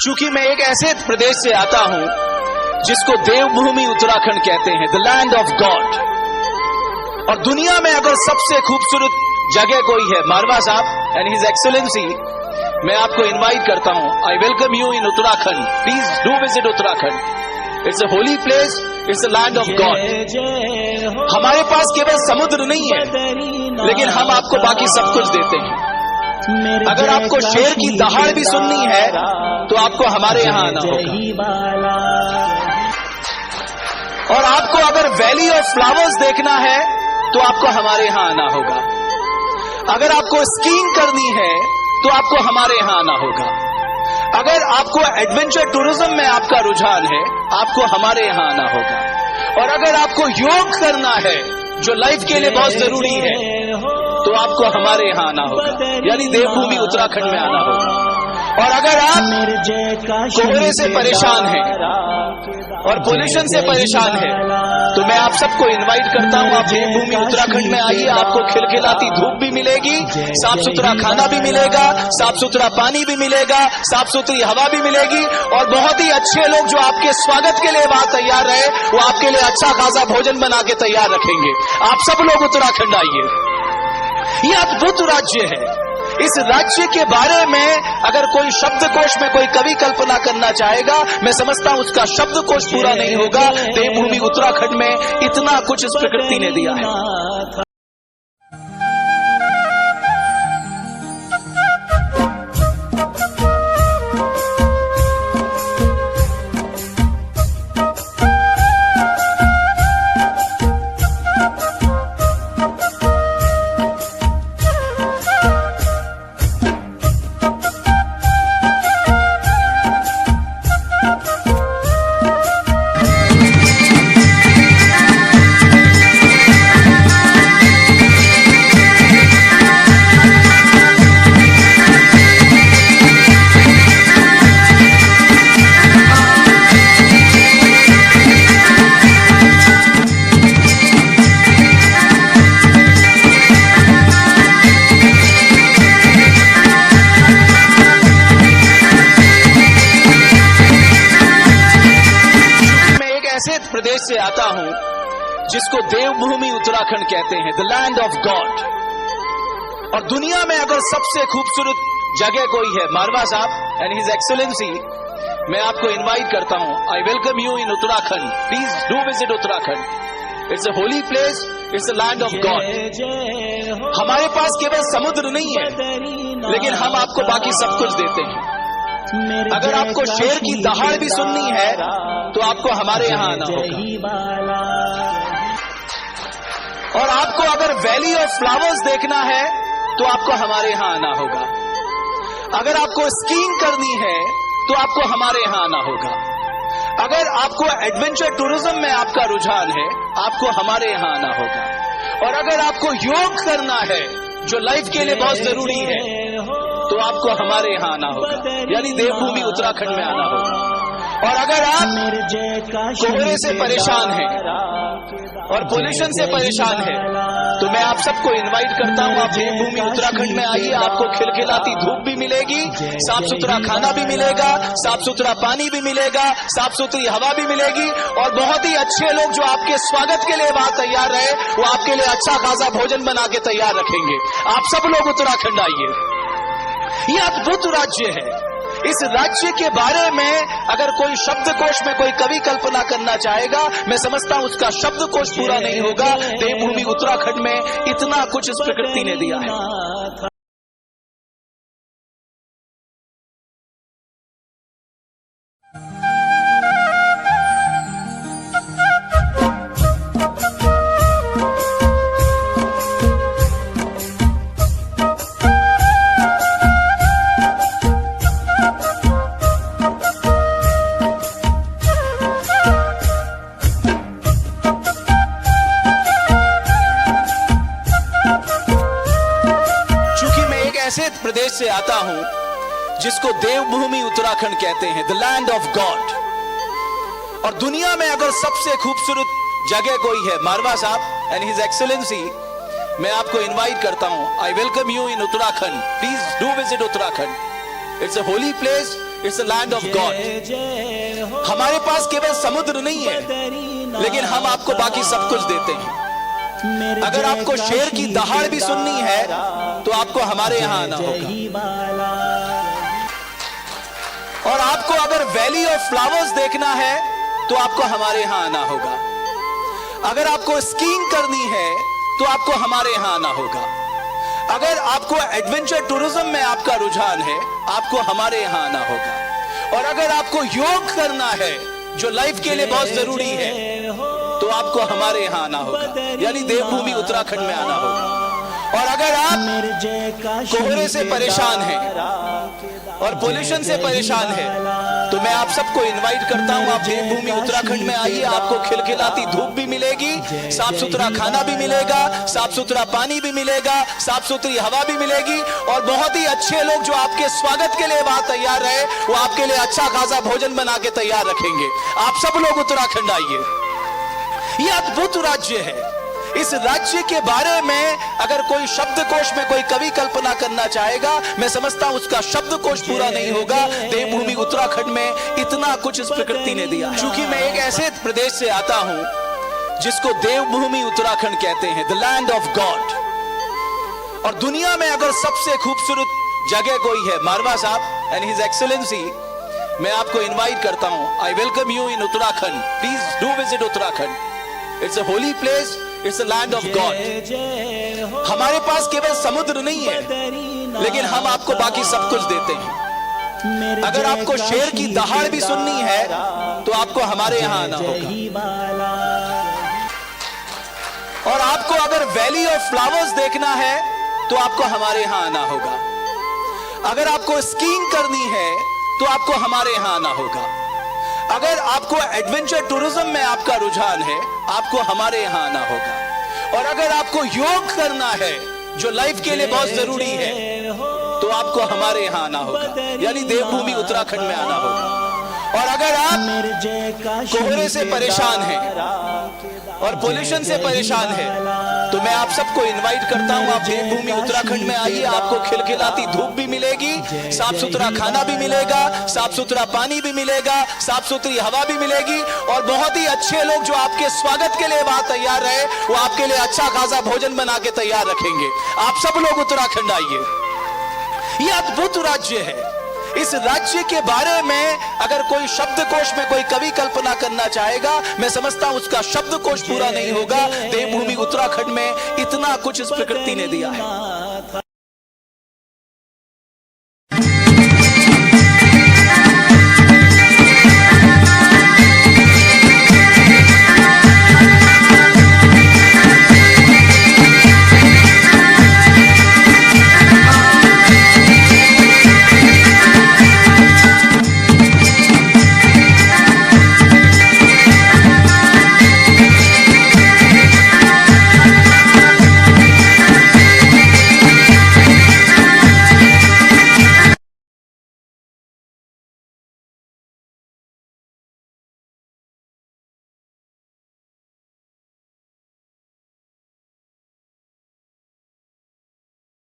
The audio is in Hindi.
चूंकि मैं एक ऐसे प्रदेश से आता हूं जिसको देवभूमि उत्तराखंड कहते हैं, द लैंड ऑफ गॉड। और दुनिया में अगर सबसे खूबसूरत जगह कोई है, मारवा साहब एंड हिज एक्सेलेंसी, मैं आपको इनवाइट करता हूं। I welcome you in Uttarakhand. Please do visit Uttarakhand. It's a holy place, it's a land of God. हमारे पास केवल समुद्र नहीं है, लेकिन हम आपको बाकी सब कुछ देते हैं। अगर आपको शेर की दहाड़ भी सुननी है तो आपको हमारे यहां आना होगा। और आपको अगर वैली ऑफ फ्लावर्स देखना है तो आपको हमारे यहां आना होगा। अगर आपको स्कीइंग करनी है तो आपको हमारे यहां आना होगा। अगर आपको एडवेंचर टूरिज्म में आपका रुझान है, आपको हमारे यहां आना होगा। और अगर आपको योग करना है जो लाइफ के लिए बहुत जरूरी है, तो आपको हमारे यहां आना होगा, यानी देवभूमि उत्तराखंड में आना होगा। और अगर आप कोहरे से परेशान हैं और पोल्यूशन से परेशान हैं, तो मैं आप सबको इनवाइट करता हूं, आप देवभूमि उत्तराखंड में आइए। आपको खिलखिलाती धूप भी मिलेगी, साफ सुथरा खाना भी मिलेगा, साफ सुथरा पानी भी मिलेगा, साफ सुथरी हवा भी मिलेगी, और बहुत ही अच्छे लोग जो आपके स्वागत के लिए वहां तैयार रहे, वो आपके लिए अच्छा खासा भोजन बना के तैयार रखेंगे। आप सब लोग उत्तराखंड आइए। यह अद्भुत राज्य है। इस राज्य के बारे में अगर कोई शब्दकोश में कोई कवि कल्पना करना चाहेगा, मैं समझता हूं उसका शब्दकोश पूरा नहीं होगा। देवभूमि उत्तराखंड में इतना कुछ इस प्रकृति ने दिया है। प्रदेश से आता हूं जिसको देवभूमि उत्तराखंड कहते हैं, द लैंड ऑफ गॉड। और दुनिया में अगर सबसे खूबसूरत जगह कोई है, मारवा साहब एंड हिज एक्सेलेंसी, मैं आपको इनवाइट करता हूं। I welcome you in Uttarakhand. Please do visit Uttarakhand. It's a holy place, it's a land of God. हमारे पास केवल समुद्र नहीं है, लेकिन हम आपको बाकी सब कुछ देते हैं। अगर आपको शेर की दहाड़ भी सुननी है तो आपको हमारे यहां आना होगा। और आपको अगर वैली ऑफ फ्लावर्स देखना है तो आपको हमारे यहां आना होगा। अगर आपको स्कीइंग करनी है तो आपको हमारे यहां आना होगा। अगर आपको एडवेंचर टूरिज्म में आपका रुझान है, आपको हमारे यहां आना होगा। और अगर आपको योग करना है जो लाइफ के लिए बहुत जरूरी है, तो आपको हमारे यहां आना होगा, यानी देवभूमि उत्तराखंड में आना होगा। और अगर आप कोहरे से परेशान हैं और पोल्यूशन से परेशान हैं, तो मैं आप सबको इनवाइट करता हूं, आप देवभूमि उत्तराखंड में आइए। आपको खिलखिलाती धूप भी मिलेगी, साफ सुथरा खाना भी मिलेगा, साफ सुथरा पानी भी मिलेगा, साफ सुथरी हवा भी मिलेगी, और बहुत ही अच्छे लोग जो आपके स्वागत के लिए वहां तैयार रहे, वो आपके लिए अच्छा खासा भोजन बना के तैयार रखेंगे। आप सब लोग उत्तराखंड आइए। यह अद्भुत राज्य है। इस राज्य के बारे में अगर कोई शब्दकोश में कोई कवि कल्पना करना चाहेगा, मैं समझता हूं उसका शब्दकोश पूरा नहीं होगा। देवभूमि उत्तराखंड में इतना कुछ इस प्रकृति ने दिया है। ऐसे प्रदेश से आता हूं जिसको देवभूमि उत्तराखंड कहते हैं, द लैंड ऑफ गॉड। और दुनिया में अगर सबसे खूबसूरत जगह कोई है, मारवा साहब एंड हिज एक्सेलेंसी, मैं आपको इनवाइट करता हूं। I welcome you in Uttarakhand. Please do visit Uttarakhand. It's a holy place, it's a land of God. हमारे पास केवल समुद्र नहीं है, लेकिन हम आपको बाकी सब कुछ देते हैं। अगर आपको शेर की दहाड़ भी सुननी है तो आपको हमारे यहां आना होगा। और आपको अगर वैली ऑफ फ्लावर्स देखना है तो आपको हमारे यहां आना होगा। अगर आपको स्कीइंग करनी है तो आपको हमारे यहां आना होगा। अगर आपको एडवेंचर टूरिज्म में आपका रुझान है, आपको हमारे यहां आना होगा। और अगर आपको योग करना है जो लाइफ के लिए बहुत जरूरी है, तो आपको हमारे यहां आना होगा, यानी देवभूमि उत्तराखंड में आना होगा। और अगर आप कोहरे से परेशान हैं और पोल्यूशन से परेशान हैं, तो मैं आप सबको इनवाइट करता हूं, आप देवभूमि उत्तराखंड में आइए। आपको खिलखिलाती धूप भी मिलेगी, साफ सुथरा खाना भी मिलेगा, साफ सुथरा पानी भी मिलेगा, साफ सुथरी हवा भी मिलेगी, और बहुत ही अच्छे लोग जो आपके स्वागत के लिए वहां तैयार रहे, वो आपके लिए अच्छा खासा भोजन बना के तैयार रखेंगे। आप सब लोग उत्तराखंड आइए। ये अद्भुत राज्य है। इस राज्य के बारे में अगर कोई शब्दकोश में कोई कवि कल्पना करना चाहेगा, मैं समझता हूं उसका शब्दकोश पूरा नहीं होगा। देवभूमि उत्तराखंड में इतना कुछ इस प्रकृति ने दिया। क्योंकि मैं एक ऐसे प्रदेश से आता हूं जिसको देवभूमि उत्तराखंड कहते हैं, द लैंड ऑफ गॉड। और दुनिया में अगर सबसे खूबसूरत जगह कोई है, मारवा साहब एंड हिज एक्सीलेंसी, मैं आपको इनवाइट करता हूं। I welcome you in Uttarakhand. Please do visit Uttarakhand. It's a holy place, it's a land of God. हमारे पास केवल समुद्र नहीं है, लेकिन हम आपको बाकी सब कुछ देते हैं। अगर आपको शेर की दहाड़ भी सुननी है तो आपको हमारे यहां आना होगा। और आपको अगर वैली ऑफ फ्लावर्स देखना है तो आपको हमारे यहां आना होगा। अगर आपको स्कीइंग करनी है तो आपको हमारे यहां आना होगा। अगर आपको एडवेंचर टूरिज्म में आपका रुझान है, आपको हमारे यहां आना होगा। और अगर आपको योग करना है जो लाइफ के लिए बहुत जरूरी है, तो आपको हमारे यहां आना होगा, यानी देवभूमि उत्तराखंड में आना होगा। और अगर आप कोहरे से परेशान हैं और पोल्यूशन से परेशान हैं, तो मैं आप सबको इनवाइट करता हूं, आप देवभूमि उत्तराखंड में आइए। आपको खिलखिलाती धूप भी मिलेगी, साफ सुथरा खाना भी मिलेगा, साफ सुथरा पानी भी मिलेगा, साफ सुथरी हवा भी मिलेगी, और बहुत ही अच्छे लोग जो आपके स्वागत के लिए वहां तैयार रहे, वो आपके लिए अच्छा खासा भोजन बना के तैयार रखेंगे। आप सब लोग उत्तराखंड आइए। ये अद्भुत राज्य है। इस राज्य के बारे में अगर कोई शब्दकोश में कोई कवि कल्पना करना चाहेगा, मैं समझता हूं उसका शब्दकोश पूरा नहीं होगा। देवभूमि उत्तराखंड में इतना कुछ इस प्रकृति ने दिया है।